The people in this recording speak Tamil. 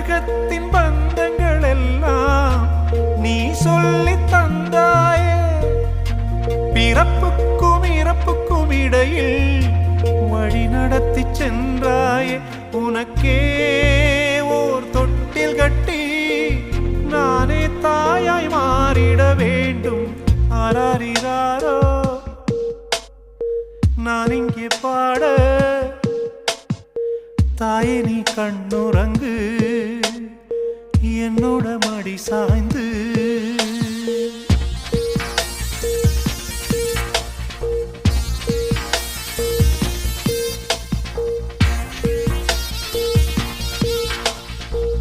உலகத்தின் பந்தங்கள் எல்லாம் நீ சொல்லி தந்தாயே. பிறப்புக்கும் இறப்புக்கும் இடையில் வழி நடத்தி சென்றாயே. உனக்கே ஓர் தொட்டில் கட்டி நானே தாயாய் மாறிட வேண்டும். ஆராரிராரோ நான் இங்கே பாட, தாயே நீ கண்ணுறங்கு, என்னோட மடி சாய்ந்து